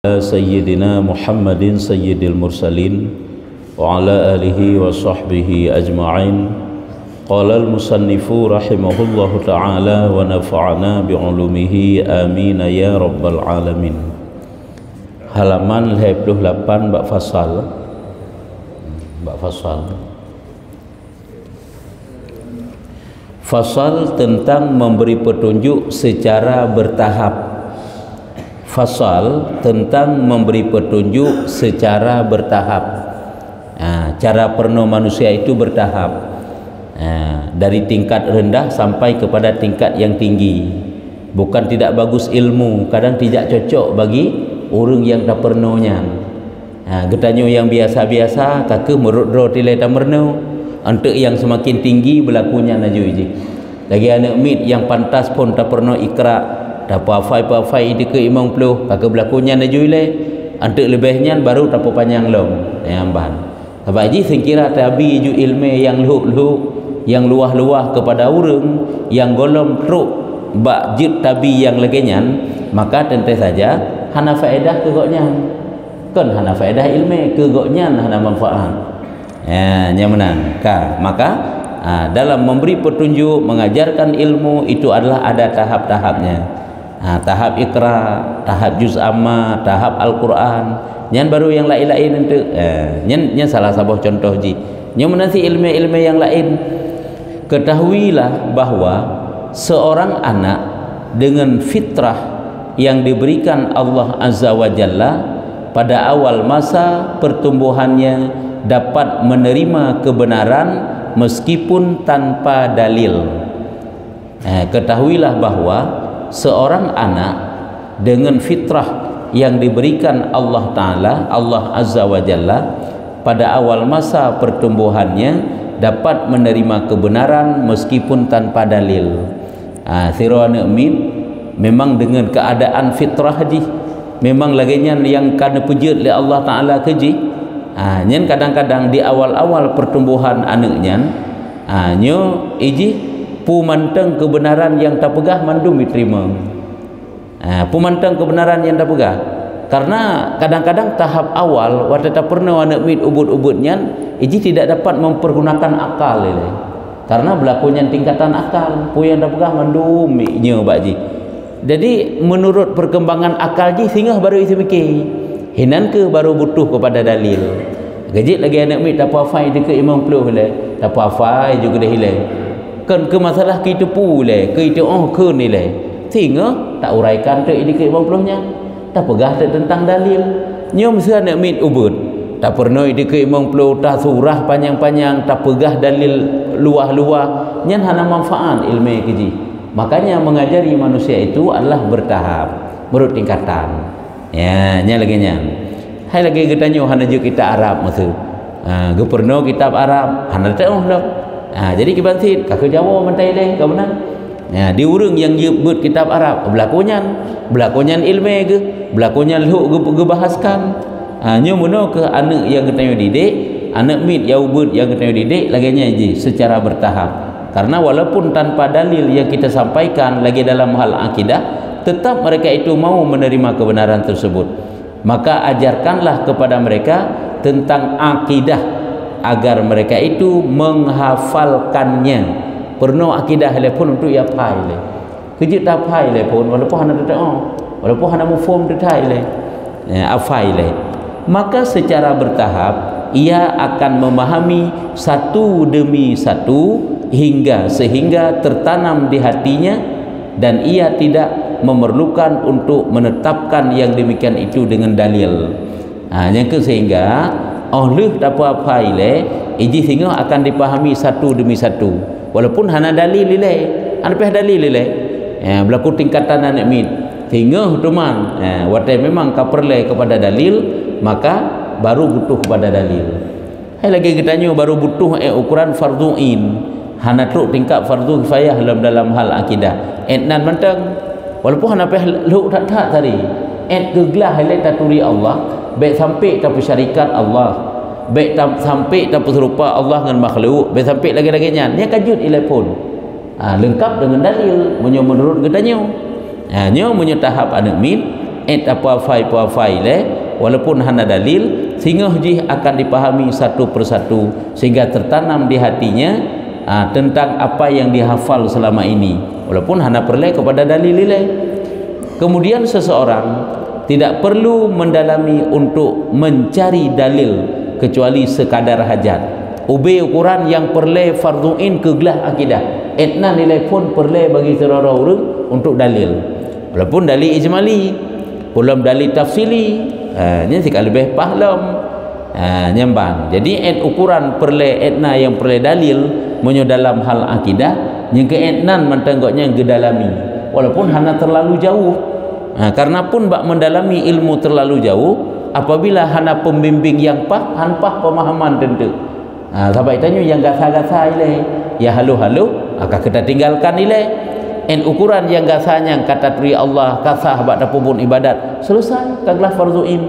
Sayyidina Muhammadin Sayyidil Mursalin wa ala alihi wa sahbihi ajma'in. Qala al-musannifu rahimahullahu ta'ala wa nafa'ana bi'ulumihi amin ya rabbal alamin. Halaman 28 bab fasal. Fasal tentang memberi petunjuk secara bertahap. Fasal tentang memberi petunjuk secara bertahap. Cara perno manusia itu bertahap, dari tingkat rendah sampai kepada tingkat yang tinggi. Bukan tidak bagus ilmu, kadang tidak cocok bagi orang yang tak pernonya. Getanyo yang biasa-biasa kakek merudro tilai tamerno. Untuk yang semakin tinggi berlakunya naju je. Lagi anak mit yang pantas pun tak perno ikra. Tak pafai itu ke imam peluh kakak berlakunya najulai antuk lebihnya baru tak panjang long amban sebab ji sekira tabi ju ilmu yang luh-luh yang luah-luah kepada orang yang golom truk bak jid tabi yang legenyan, maka tentu saja hana faedah kegoknya kan hana faedah ilmu kegoknya hana manfaat nyamanan maka dalam memberi petunjuk mengajarkan ilmu itu adalah ada tahap-tahapnya. Tahap ikra, tahap juz amma, tahap Al-Quran. Yang baru yang lain-lain untuk yang salah satu contoh ji. Yang menanti ilmu-ilmu yang lain. Ketahuilah bahawa seorang anak dengan fitrah yang diberikan Allah Azza wa Jalla pada awal masa pertumbuhannya dapat menerima kebenaran meskipun tanpa dalil. Ketahuilah bahawa seorang anak dengan fitrah yang diberikan Allah Ta'ala, Allah Azza wa Jalla pada awal masa pertumbuhannya dapat menerima kebenaran meskipun tanpa dalil. Sirwana min memang dengan keadaan fitrah haji memang laginya yang kena pujud oleh Allah Ta'ala keji. Nyen kadang-kadang di awal-awal pertumbuhan anaknya nyo iji pumantang kebenaran yang tak pegah mandum diterima. Pumantang kebenaran yang tak pegah. Karena kadang-kadang tahap awal waktu tak pernah anak mit ubud-ubudnya iji tidak dapat mempergunakan akal ini. Karena berlakunya tingkatan akal pu yang tak pegah mandum nya bakji. Jadi menurut perkembangan akal ji sehingga baru isi mikir. Hinan ke baru butuh kepada dalil. Gajit lagi anak mit tak hafal dekat imam peluh le. Tak hafal juga dah hilang. Kan ke masalah kita pula kita ke nilai sehingga tak uraikan tu ini ke 50-nya tak pegah tentang dalil nyom sia nak mit ubud tak pernah ini ke 50 tak surah panjang-panjang tak pegah dalil luah-luah nyan hana manfaat ilmu keji. Makanya mengajari manusia itu adalah bertahap menurut tingkatan nya lagi nya hai lagi getanyo hana je kita Arab masa geperno kitab Arab hana tahu dah. Jadi kibansit kakak Jawa mentai leh kau benar. Di urang yang nyebut kitab Arab berlakunya ilmu ke berlakunya lu ke bahaskan. Nyo mono ke anak yang kita didik anak mit yang ubud yang kita didik laginya je secara bertahap. Karena walaupun tanpa dalil yang kita sampaikan lagi dalam hal akidah tetap mereka itu mau menerima kebenaran tersebut. Maka ajarkanlah kepada mereka tentang akidah agar mereka itu menghafalkannya. Perno akidah le pun untuk ia pai le. Kejut tak pai le pun walaupun hana doa, walaupun hana mufhum detai le. Afai le. Maka secara bertahap ia akan memahami satu demi satu sehingga tertanam di hatinya dan ia tidak memerlukan untuk menetapkan yang demikian itu dengan dalil. Yang ke sehingga oleh tak apa ile iji sehingga akan dipahami satu demi satu walaupun hana dalil ile hana peh dalil ile berlaku tingkatan anak mit sehingga teman watai memang ka perle kepada dalil maka baru butuh kepada dalil. Hai lagi kitanya baru butuh ukuran fardhu'in hana truk tingkat fardhu kifayah dalam hal akidah nan mentang walaupun hana peh lu tak tadi geglah ile taturi Allah baik sampai tak syarikat Allah baik sampai tak serupa Allah dengan makhluk baik sampai lagi-laginya dia kajut ilai pun lengkap dengan dalil menurut katanya nyo tahap anak min apa fai le walaupun hana dalil sehingga ji akan dipahami satu persatu sehingga tertanam di hatinya tentang apa yang dihafal selama ini walaupun hana perle kepada dalil le. Kemudian seseorang tidak perlu mendalami untuk mencari dalil kecuali sekadar hajat. Ubay ukuran yang perle farduin keglah akidah. Etna nilai pun perle bagi seorang orang untuk dalil. Walaupun dalil ijmali, belum dalil tafsili, nya sikap lebih pahlam. Nyambang. Jadi ukuran perle etna yang perle dalil menyo dalam hal akidah, yang ke etnan mentenggoknya yang gedalami. Walaupun hana terlalu jauh. Karena pun bak mendalami ilmu terlalu jauh apabila hana pembimbing yang hanpah pemahaman tentu. Sahabat tanya yang gasa-gasa ile ya halu-halu akan kita tinggalkan ile. Ukuran yang gasanya kata tri Allah kasah bak dapubun ibadat selesai kaglah farduin.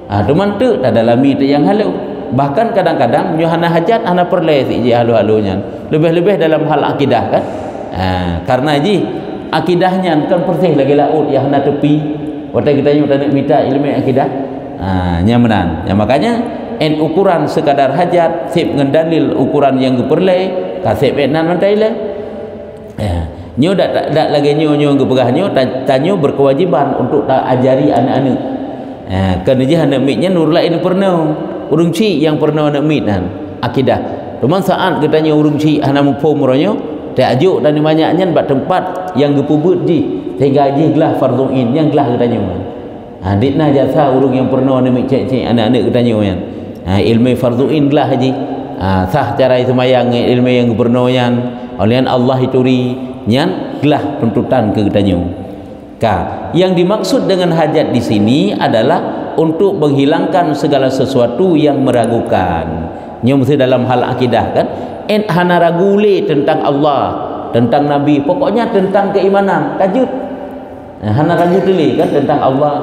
Teman tu tak dalami tu yang halu. Bahkan kadang-kadang nyo hana hajat hana perle si halu-halunya. Lebih-lebih dalam hal akidah kan. Karena akidahnya kan persih lagi laut yang hana tepi. Waktu kita tak nak minta ilmu akidah. Nyamanan. Ya makanya ukuran sekadar hajat sip ngendalil ukuran yang geperle kasih penan mantai le. Nyo dak lagi nyo gepegah nyo tanyo berkewajiban untuk tak ajari anak-anak. Kerana je hendak mitnya nur lain pernah urung ci yang pernah nak mit kan akidah. Cuma saat katanya urung ci hana mupom ronyo tak ajuk dan banyaknya bak tempat yang gepubut ji sehingga ji gelah farduin yang gelah katanya. Ditna jasa urung yang pernah nak mit cek-cek anak-anak katanya kan. Ilmu farduin gelah haji. Sah cara semayang ilmu yang pernah yang oleh Allah ituri nyan gelah tuntutan ke katanya. Yang dimaksud dengan hajat di sini adalah untuk menghilangkan segala sesuatu yang meragukan. Nyo mesti dalam hal akidah kan. Hana ragu le tentang Allah, tentang Nabi, pokoknya tentang keimanan, kajut. Hana ragu le kan tentang Allah.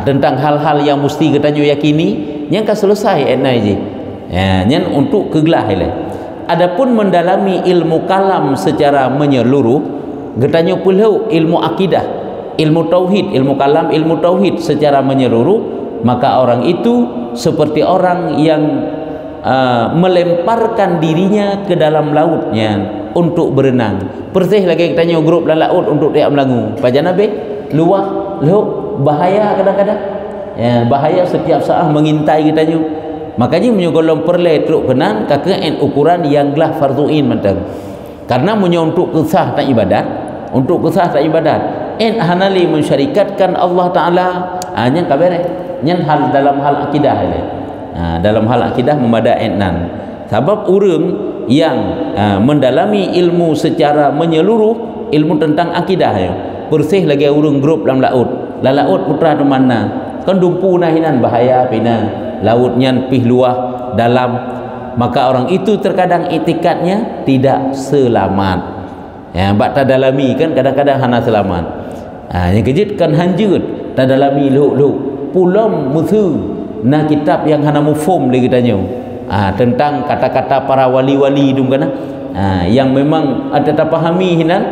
Tentang hal-hal yang mesti kita yakini, yang kan selesai enai je. Yang untuk kegelah ile. Adapun mendalami ilmu kalam secara menyeluruh, getanya pula ilmu akidah, ilmu tauhid, ilmu kalam, ilmu tauhid secara menyeluruh, maka orang itu seperti orang yang melemparkan dirinya ke dalam lautnya untuk berenang. Persih lagi kita tanya grup dalam laut untuk dia melangu. Pajan Nabi luah, bahaya kadang-kadang. Bahaya setiap saat mengintai kita nyu. Makanya menyogolong perle truk kenan kakak ukuran yang gelah farduin mentang. Karena untuk kesah tak ibadat, untuk kesah tak ibadat. Hanali mensyarikatkan Allah Taala hanya kabere. Nyen hal dalam hal akidah ile. Dalam hal akidah memada enan. Sebab urang yang mendalami ilmu secara menyeluruh, ilmu tentang akidah ya. Bersih lagi urang grup dalam laut. Laut putra tu mana? Kan dumpu nahinan bahaya pina. Lautnya pih luah dalam, maka orang itu terkadang itikadnya tidak selamat. Bak tak dalami kan kadang-kadang hana selamat. Yang kejutkan hanjut tak dalami luk-luk pulam musuh na kitab yang hana mufum lagi tanya. Tentang kata-kata para wali-wali dum kana. Yang memang ada tak pahami hinan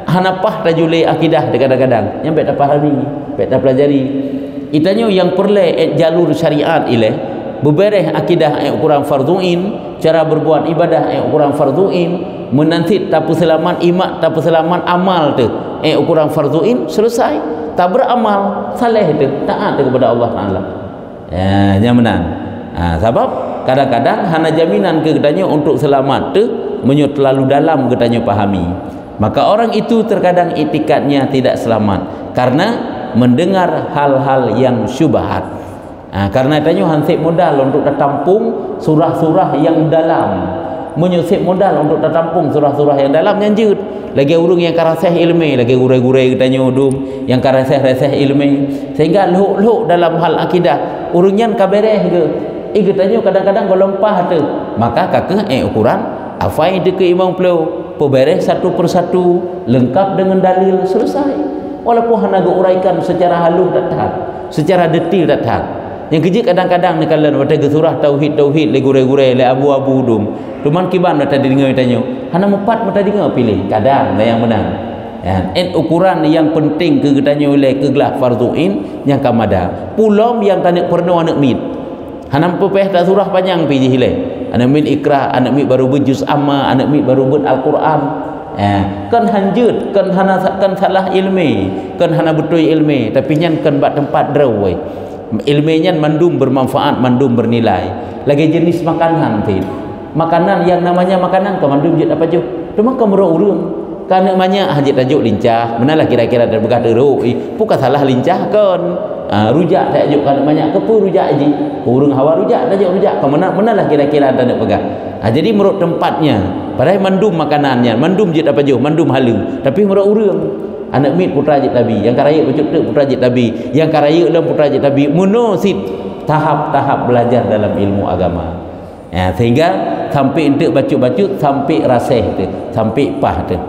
hana pah tajule akidah kadang-kadang. Yang tak pahami, tak pelajari. Itanya yang perle jalur syariat ile bebereh akidah ukuran farduin, cara berbuat ibadah ukuran farduin, menanti tak selamat imak tak selamat amal tu ukuran farduin selesai. Tak beramal saleh tu taat kepada Allah Taala. Nyamanan. Sebab kadang-kadang hana jaminan ke katanya untuk selamat tu menyo terlalu dalam katanya pahami. Maka orang itu terkadang itikadnya tidak selamat karena mendengar hal-hal yang syubhat. Karena tanya hansip modal untuk tertampung surah-surah yang dalam, menyusip modal untuk tertampung surah-surah yang dalam nyanjut. Lagi urung yang karasih ilmi, lagi gurai-gurai katanya udum yang karasih-rasih ilmi, sehingga luk-luk dalam hal akidah urungnya kabereh ke. Katanya kadang-kadang golempah tu. Maka kakak ukuran afai de ke imam pelu, pebereh satu persatu lengkap dengan dalil selesai. Walaupun hanya uraikan secara halus tak tahan, secara detail tak tahan. Yang kejik kadang-kadang ni kalau pada surah tauhid le gure-gure le abu-abu dum. Cuman kiban mata dengar tanya, hana empat mata dengar pilih. Kadang yang menang. ukuran yang penting ke katanya oleh kegelah farduin yang kamada pulom yang tanik pernah anak mit hanam pepeh tak surah panjang pijih le anak mit ikrah anak mit baru berjuz amma anak mit baru ber Al-Quran kan hanjut kan hana kan salah ilmi kan hana betul ilmi tapi nyan kan bat tempat draw ilminya mandum bermanfaat mandum bernilai lagi jenis makanan ti makanan yang namanya makanan kamandum jut apa ju cuma kamero urang kan namanya hajit tajuk lincah menalah kira-kira dan begah teruk bukan salah lincah kan rujak tajuk kan namanya kepu rujak aji urang hawa rujak tajuk rujak kan menalah kira-kira dan pegah jadi menurut tempatnya padahal mandum makanannya mandum jut apa ju mandum halu tapi menurut urang anak mit putra jit tabi yang karaya becut putra jit tabi yang karaya dalam putra jit tabi munosit tahap-tahap belajar dalam ilmu agama sehingga sampai untuk bacut-bacut sampai rasih tu sampai pah tu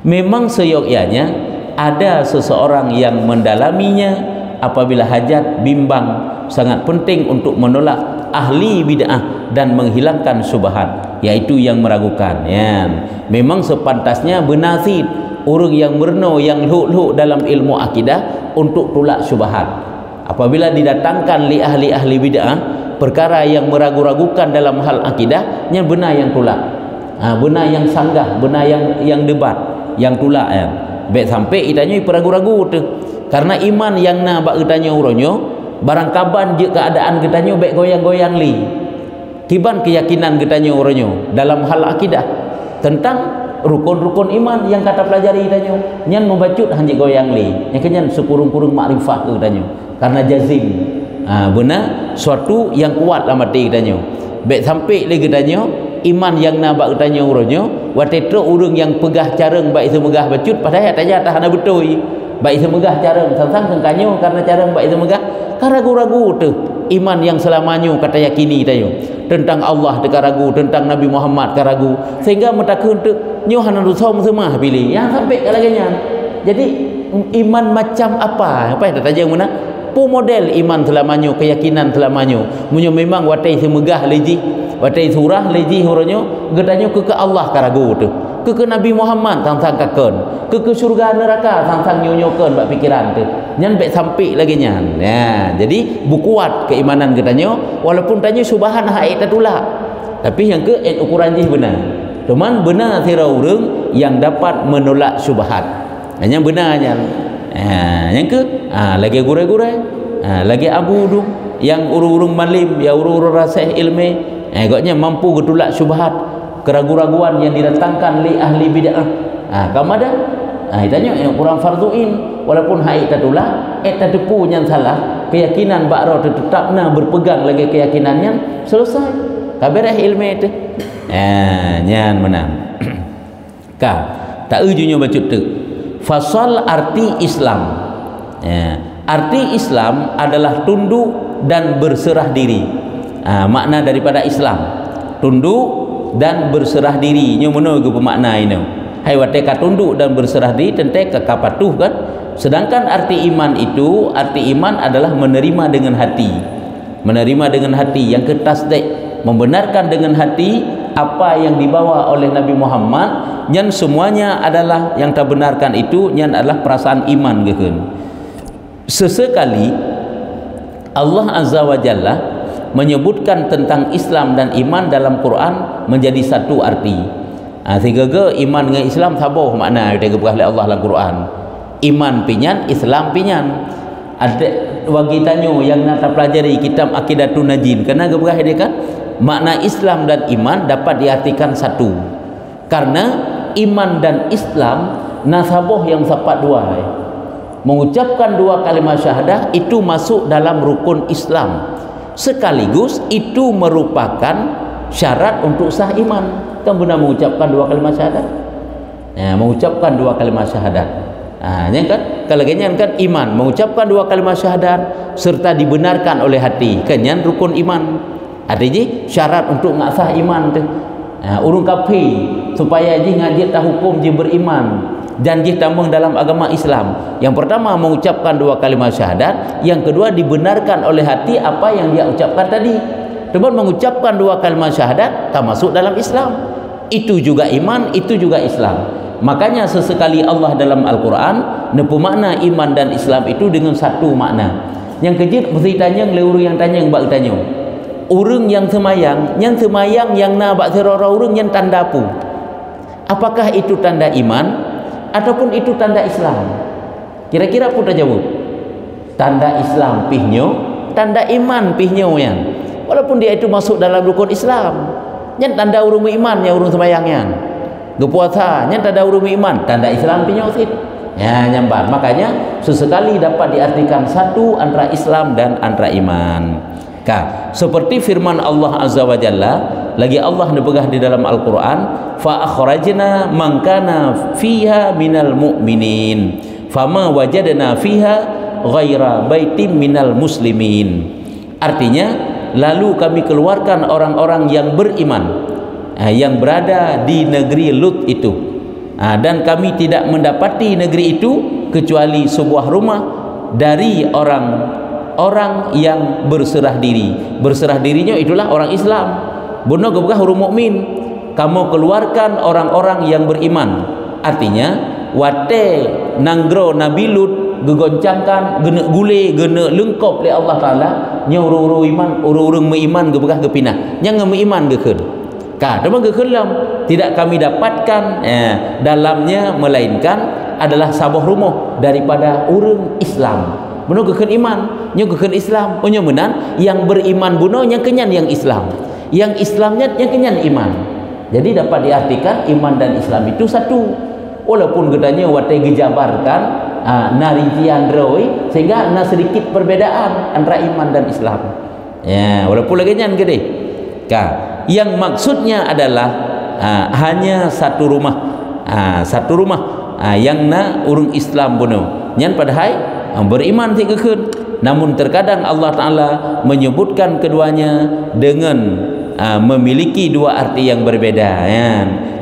memang seyogyanya ada seseorang yang mendalaminya apabila hajat bimbang sangat penting untuk menolak ahli bid'ah dan menghilangkan syubhat yaitu yang meragukan memang sepantasnya benasid orang yang merno yang luhuk-luhuk dalam ilmu akidah untuk tolak syubhat apabila didatangkan li ahli bid'ah perkara yang meragu-ragukan dalam hal akidah yang benar yang tolak benar yang sanggah benar yang debat yang tolak baik sampai itanya peragu-ragu tu karena iman yang na bak itanya uronyo barang kaban je keadaan kitanya baik goyang-goyang li kiban keyakinan kitanya uronyo dalam hal akidah tentang rukun-rukun iman yang kata pelajari itanya nyan membacut hanji goyang li yang kenyan sekurung-kurung makrifah ke itanya karena jazim benar suatu yang kuat lah mati kitanya baik sampai lagi kitanya iman yang nak kitanya uronyo watetro urang yang pegah careng baik semegah bacut padahal tanya tak hana betul baik semegah careng sang-sang sengkanyo karena careng baik semegah karagu-ragu tu iman yang selamanya kata yakini tayo tentang Allah teka ragu tentang Nabi Muhammad karagu sehingga metakun tu nyo hana rusom semua pilih yang sampai kalaganya jadi iman macam apa yang tanya mana model iman selamanya keyakinan selamanya munyo memang watai semegah leji watai surah leji huronyo gedanyo ke Allah karagu tu ke Nabi Muhammad sang-sang kakon ke surga neraka sang-sang nyonyokeun bak pikiran tu nyan baik sampai lagi nyan jadi bukuat keimanan gedanyo walaupun tanya subahan haid tatula tapi yang ke ukuran jih benar cuman benar sira urang yang dapat menolak syubhat hanya benarnya yang ke lagi gurai-gurai lagi abu tu yang urung-urung malim ya urung-urung rasih ilmi agaknya mampu getulak syubhat keraguan-raguan yang didatangkan li ahli bid'ah kamada itanya yang kurang farduin walaupun haid tatula tadepu yang salah keyakinan bakro tetapna berpegang lagi keyakinannya selesai kabarah ilmi itu nyan menang tak ujunya bacut tu fasal arti Islam arti Islam adalah tunduk dan berserah diri makna daripada Islam tunduk dan berserah diri nyo mono ke pemakna ini hai wate ka tunduk dan berserah diri tentu ka patuh kan sedangkan arti iman itu arti iman adalah menerima dengan hati yang ke tasdik membenarkan dengan hati apa yang dibawa oleh Nabi Muhammad yang semuanya adalah yang tak benarkan itu yang adalah perasaan iman gitu. Sesekali Allah Azza wa Jalla menyebutkan tentang Islam dan iman dalam Quran menjadi satu arti. Sehingga iman dengan Islam saboh makna dia oleh Allah dalam Quran. Iman pinyan, Islam pinyan. Ada bagi tanyo yang nak pelajari kitab Aqidatun Najin kerana gebrah dia kan makna Islam dan iman dapat diartikan satu. Karena iman dan Islam nasaboh yang sapat dua. Mengucapkan dua kalimat syahadah itu masuk dalam rukun Islam. Sekaligus itu merupakan syarat untuk sah iman. Kan benar mengucapkan dua kalimat syahadat. Mengucapkan dua kalimat syahadat. Yang kan kalau kenyan kan iman mengucapkan dua kalimat syahadat serta dibenarkan oleh hati. Kenyan rukun iman. Artinya syarat untuk ngasah iman tu. Urung kafir supaya ji ngaji tak hukum ji beriman dan ji tambang dalam agama Islam. Yang pertama mengucapkan dua kalimat syahadat, yang kedua dibenarkan oleh hati apa yang dia ucapkan tadi. Cuma mengucapkan dua kalimat syahadat tak masuk dalam Islam. Itu juga iman, itu juga Islam. Makanya sesekali Allah dalam Al-Quran nepu makna iman dan Islam itu dengan satu makna. Yang kejut mesti tanya le urang yang tanya yang bak tanya. Urang yang semayang yang na bak serora urang yang tanda pu. Apakah itu tanda iman ataupun itu tanda Islam? Kira-kira pun dah jawab. Tanda Islam pihnyo, tanda iman pihnyo yang. Walaupun dia itu masuk dalam rukun Islam. Yang tanda urang iman yang urang semayang yang. Berpuasa yang tanda urung iman, tanda Islam punya usit. Ya, nyambar. Makanya sesekali dapat diartikan satu antara Islam dan antara iman. Seperti firman Allah Azza wa Jalla, lagi Allah nepegah di dalam Al-Quran, fa akhrajna man kana fiha minal mu'minin fama wajadna fiha ghaira baitim minal muslimin. Artinya, lalu kami keluarkan orang-orang yang beriman yang berada di negeri Lut itu, dan kami tidak mendapati negeri itu kecuali sebuah rumah dari orang-orang yang berserah diri. Berserah dirinya itulah orang Islam. Benar ke bukan huruf mukmin. Kamu keluarkan orang-orang yang beriman. Artinya wate nanggro Nabi Lut gegoncangkan gena gule gena lengkap oleh Allah Taala nya urang-urang iman, urang-urang beriman ke bukan ke pinah. Yang beriman ke keun. Memang kekelam tidak kami dapatkan dalamnya melainkan adalah sabuh rumah daripada orang Islam. Benar keken iman, nya keken Islam, punya menan yang beriman buno yang kenyan yang Islam. Yang Islamnya yang kenyan iman. Jadi dapat diartikan iman dan Islam itu satu. Walaupun katanya watai gejabarkan narincian roi sehingga na sedikit perbedaan antara iman dan Islam. Ya, walaupun lagi nyan gede. Yang maksudnya adalah hanya satu rumah, yang na urung Islam bunuh nyan padahal beriman tiga keun. Namun terkadang Allah Ta'ala menyebutkan keduanya dengan memiliki dua arti yang berbeda ya.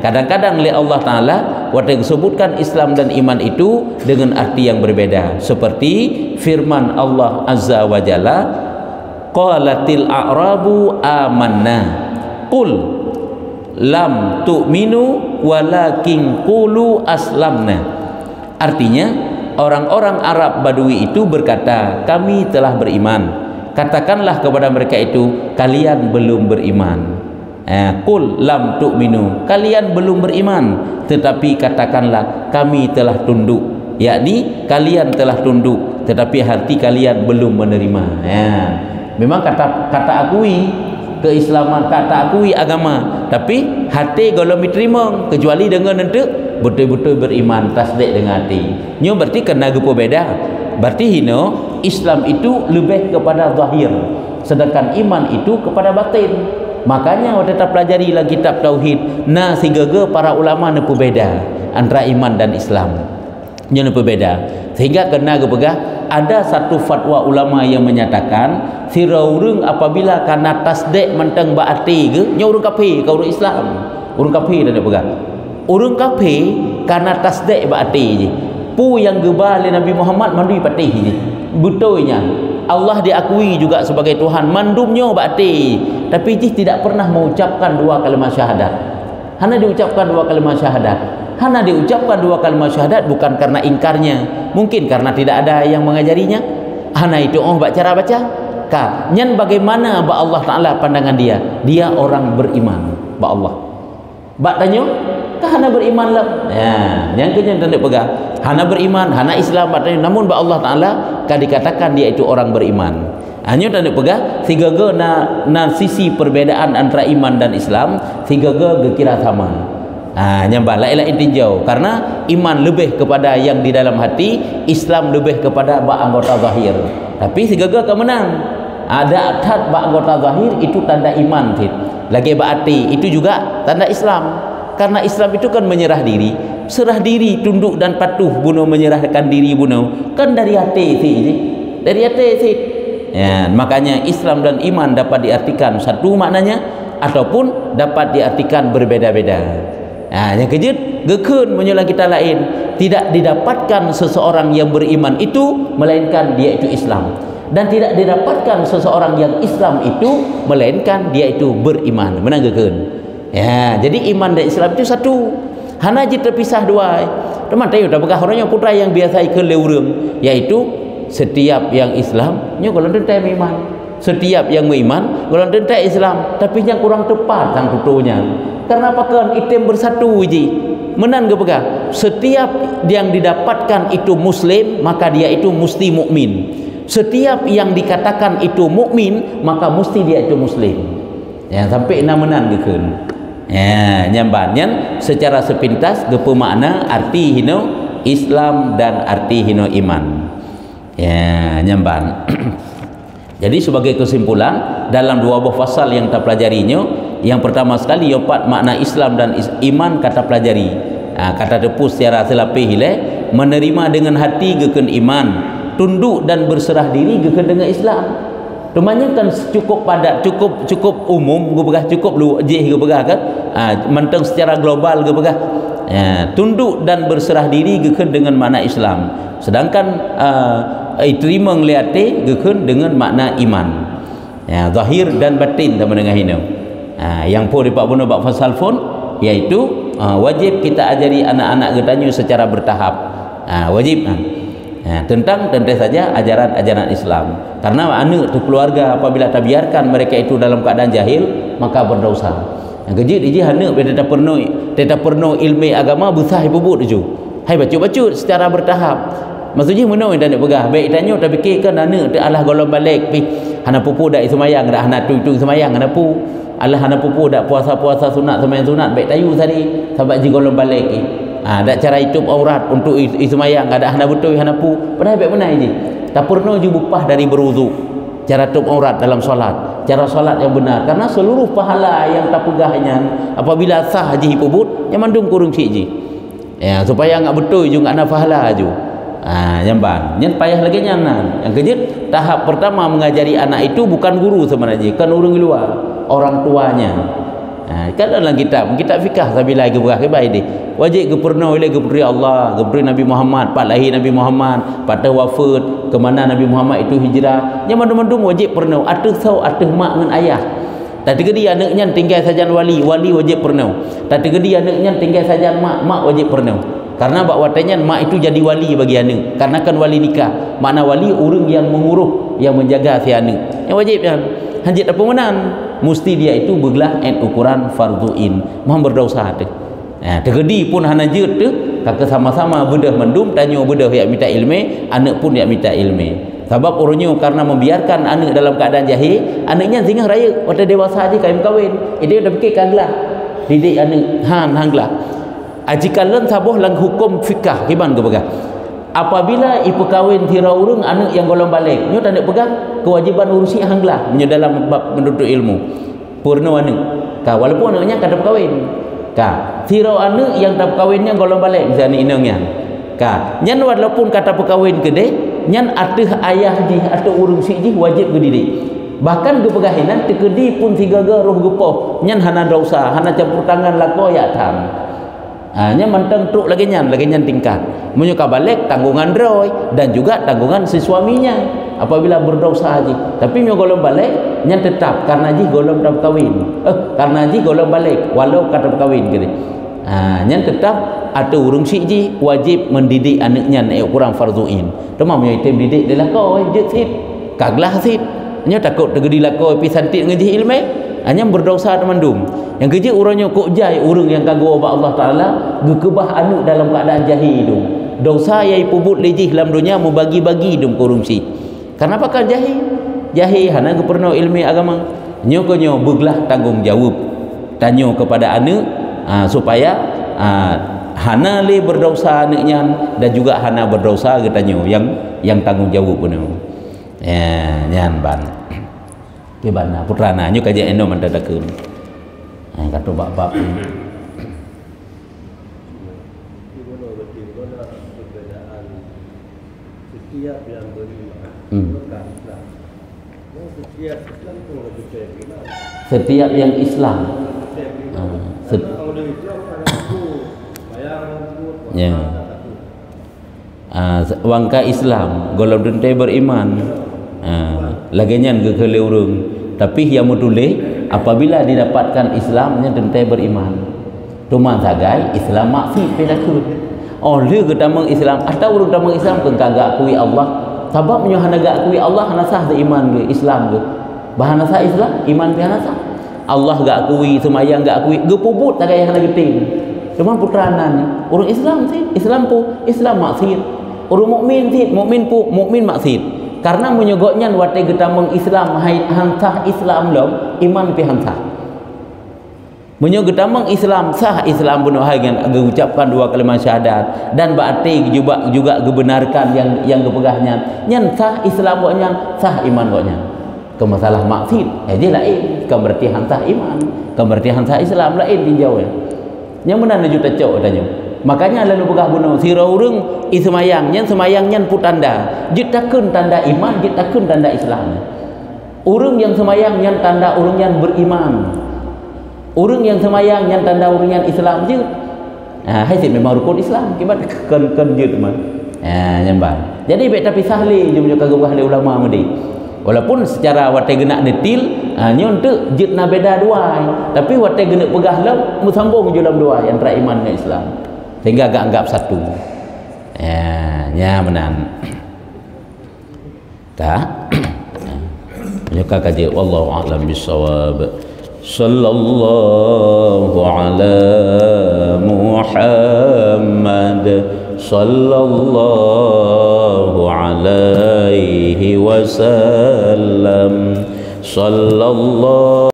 Kadang-kadang oleh Allah Ta'ala waktu disebutkan Islam dan iman itu dengan arti yang berbeda, seperti firman Allah Azza wa Jalla, qalatil a'rabu amanna qul lam tu'minu walakin qulu aslamna. Artinya orang-orang Arab Badui itu berkata, kami telah beriman. Katakanlah kepada mereka itu, kalian belum beriman. Qul lam tu'minu, kalian belum beriman, tetapi katakanlah kami telah tunduk, yakni kalian telah tunduk tetapi hati kalian belum menerima. Memang kata akui keislaman, kata akui agama, tapi hati kalau diterima kecuali dengan nanti betul-betul beriman, tasdik dengan hati. Nyo berarti kena gepo beda. Berarti hino Islam itu lebih kepada zahir, sedangkan iman itu kepada batin. Makanya waktu kita pelajari lagi kitab tauhid, nah sehingga para ulama nepu beda antara iman dan Islam. Nyo nepu beda. Sehingga kena gepegah ada satu fatwa ulama yang menyatakan siraurung apabila karena tasdik mentang baati ke nya urang kafir ke urang Islam, urang kafir dah pegang. Urang kafir karena tasdik baati je. Pu yang gebal Nabi Muhammad mandui patih je. Betulnya Allah diakui juga sebagai Tuhan, mandumnya baati, tapi dia tidak pernah mengucapkan dua kalimat syahadat. Hanya diucapkan dua kalimat syahadat. Hanya diucapkan dua kalimat syahadat bukan karena ingkarnya, mungkin karena tidak ada yang mengajarinya. Hanya itu cara baca. Nyan bagaimana ba Allah Taala pandangan dia? Dia orang beriman ba Allah. Ba tanya, hana beriman lah. Yang kenyan tanda pegang. Hana beriman, hana Islam ba tanya, namun ba Allah Taala dikatakan dia itu orang beriman. Hanya tanda pegang tiga na sisi perbedaan antara iman dan Islam, tiga kira sama. Nyambah lain tinjau karena iman lebih kepada yang di dalam hati, Islam lebih kepada anggota zahir. Tapi segala kemenang ada atat anggota zahir itu tanda iman tit. Lagi hati itu juga tanda Islam. Karena Islam itu kan menyerah diri, serah diri, tunduk dan patuh bunuh, menyerahkan diri bunuh kan dari hati sih, dari hati sih. Ya, makanya Islam dan iman dapat diartikan satu maknanya ataupun dapat diartikan berbeda-beda. Yang kejut gekun menyulang kita lain, tidak didapatkan seseorang yang beriman itu melainkan dia itu Islam, dan tidak didapatkan seseorang yang Islam itu melainkan dia itu beriman. Menang gekun. Ya, jadi iman dan Islam itu satu. hana je terpisah dua teman tahu dah begah orangnya putra yang biasa ke leurung, iaitu setiap yang Islam nya golongan tentai iman, setiap yang beriman golongan tentai Islam, tapi yang kurang tepat sang tuturnya. Karena apa kan item bersatu je menan ke begah, setiap yang didapatkan itu muslim maka dia itu mesti mukmin, setiap yang dikatakan itu mukmin maka mesti dia itu muslim. Ya sampai menan ke kan. Ya nyambannya secara sepintas gepe makna arti hino Islam dan arti hino iman. Ya nyamban. Jadi sebagai kesimpulan dalam dua buah fasal yang kita pelajarinya, yang pertama sekali empat makna Islam dan iman kata pelajari. Kata tepus secara selapih menerima dengan hati geken iman, tunduk dan berserah diri geken dengan Islam. Temannya kan cukup padat, cukup umum, cukup lu je kan, mentang secara global tunduk dan berserah diri geken dengan makna Islam. Sedangkan terima ngeliate geken dengan makna iman. Zahir dan batin tak mendengar ini. Yang pun dipak guna bab fasal pun, iaitu wajib kita ajari anak-anak kita secara bertahap. Wajib tentang tentu saja ajaran-ajaran Islam. Karena anak tu keluarga apabila tak biarkan mereka itu dalam keadaan jahil, maka berdosa. Yang kejut iji anak bila tak pernah ilmu agama besar ibubut tu. Hai bacut-bacut secara bertahap. Maksudnya mana yang tak pegah. Baik tanya tak fikirkan anak tak alah golong balik pi. Hana pupu dak semayang dak hana tu semayang hana pu. Alah hana pupu dak puasa-puasa sunat semayang sunat baik tayu tadi sebab ji golong balik pi. Dak cara hidup aurat untuk semayang ada hana betul hana pu. Padahal baik benar je. Tak pernah je bupah dari berwuduk. Cara hidup aurat dalam solat, cara solat yang benar, karena seluruh pahala yang tak pegahnya apabila sah haji hipubut yang mandung kurung sik je. Ya supaya enggak betul juga ana pahala je. Jamban. Yang payah lagi nyanan. Yang kejut tahap pertama mengajari anak itu bukan guru sebenarnya, kan orang luar, orang tuanya. Kan dalam kitab fikah sabila ke berah ke baik dia. Wajib ke pernah oleh ke peri Allah, ke peri Nabi Muhammad, pat lahir Nabi Muhammad, pat wafat, ke mana Nabi Muhammad itu hijrah. Yang mandum-mandum wajib pernah. Atuh sau atuh mak dengan ayah. Tak tegedi anaknya tinggal saja wali wajib pernah. Tak tegedi anaknya tinggal saja mak wajib pernah. Karena bakwatanya mak itu jadi wali bagi anak. Karena kan wali nikah. Makna wali orang yang menguruh, yang menjaga si anak. Yang wajib kan. Hanjit apa menan? Mesti dia itu bergelah ukuran farduin. Mohon berdosa tu. Tegedi pun hana jut tu, kakak sama-sama bedah mendum, tanya bedah yang minta ilmu, anak pun yang minta ilmu. Sebab orangnya karena membiarkan anak dalam keadaan jahil, anaknya tinggal raya waktu dewasa aja kaim kahwin. Dia dah fikir kaglah. Didik anak hanglah. Jika len sabuh lang hukum fikah gimana ke pegang? Apabila ibu kahwin tira urung anak yang golong balik, nyo tak nak pegang kewajiban urusi hanglah menyo dalam bab menuntut ilmu. Purna anak. Walaupun anaknya kada berkahwin. Tira anak yang tak berkahwinnya golong balik misalnya inangnya. Nyan walaupun kata berkahwin gede, nyan atuh ayah ji atau urung si ji wajib gedidik. Bahkan kepegahinan tekedi pun sigaga roh gepoh, nyan hana dosa, hana campur tangan lako ya tam. Hanya mentang truk lagi nyan tingkat. Menyuka balik tanggungan roy dan juga tanggungan si suaminya apabila berdosa haji. Tapi nyo golong balik nyan tetap karena ji golong tak berkahwin. Karena ji golong balik walau kata berkahwin gitu. Nyan tetap atau urung si ji wajib mendidik anaknya naik kurang farduin. Demam nyo item didik dia lakau je sit. Kaglah sit. Nyo takut tergedi lakau pi santit ngaji ilmu. Hanya berdosa temandum. Yang kerja orangnya kok jai orang yang kagum kepada Allah Taala gekebah anu dalam keadaan jahil tu. Dosa yang pubut lejih dalam dunia membagi-bagi dum korupsi. Kenapa kan jahil? Jahil hana ke pernah ilmu agama. Nyo bergelah tanggungjawab. Tanya kepada anak supaya hana le berdosa anaknya dan juga hana berdosa ke tanya yang tanggungjawab pun. Nyan ban. Gimana putrana nyo kaji endo mendadakeun. Kata bab-bab setiap yang beriman setiap yang Islam wangka Islam golong dente beriman laginya ke urung tapi yang muduleh apabila didapatkan Islamnya tentu beriman. Tuman sagai Islam maksud pedakun. Oleh ketama Islam atau urang ketama Islam kagak akui Allah. Sebab menyo hana gak akui Allah hana sah iman ke Islam ke. Bahana sah Islam iman ke hana sah. Allah gak akui, semayang gak akui, gepubut tak kaya hana geting. Cuma putranan ni. Orang Islam sih, Islam pu Islam maksud. Orang mukmin sih, mukmin pu mukmin maksud. Karena menyogoknya wate getamang Islam hai hantah Islam lom iman pi hantah. Menyo getamang Islam sah Islam bunuh hai dengan ucapkan dua kalimat syahadat dan berarti juga gebenarkan yang gepegahnya. Nyan sah Islam goknya, sah iman goknya. Ke masalah maksud, jadi lain. Ke berarti hantah iman, ke berarti hantah Islam lain tinjau ya. Yang benar na juta cok tanya. Makanya lalu pegah bunuh sira urang semayang nyan putanda. Jitakeun tanda iman, jitakeun tanda Islam. Urang yang semayang nyan tanda urang yang beriman. Urang yang semayang nyan tanda urang yang Islam je. Hai si memang rukun Islam kibat kan jeut mah. Nyambang. Jadi bet tapi sahli jum kagak ahli ulama mudi. Walaupun secara wate genak detil nyon teu jeutna beda dua, tapi wate genak pegah lam musambung julam dua antara iman dan Islam. Sehingga agak anggap satu. Ya menan. Tak. Nyuka kaji wallahu a'lam bissawab. Sallallahu ala Muhammad sallallahu alaihi wasallam sallallahu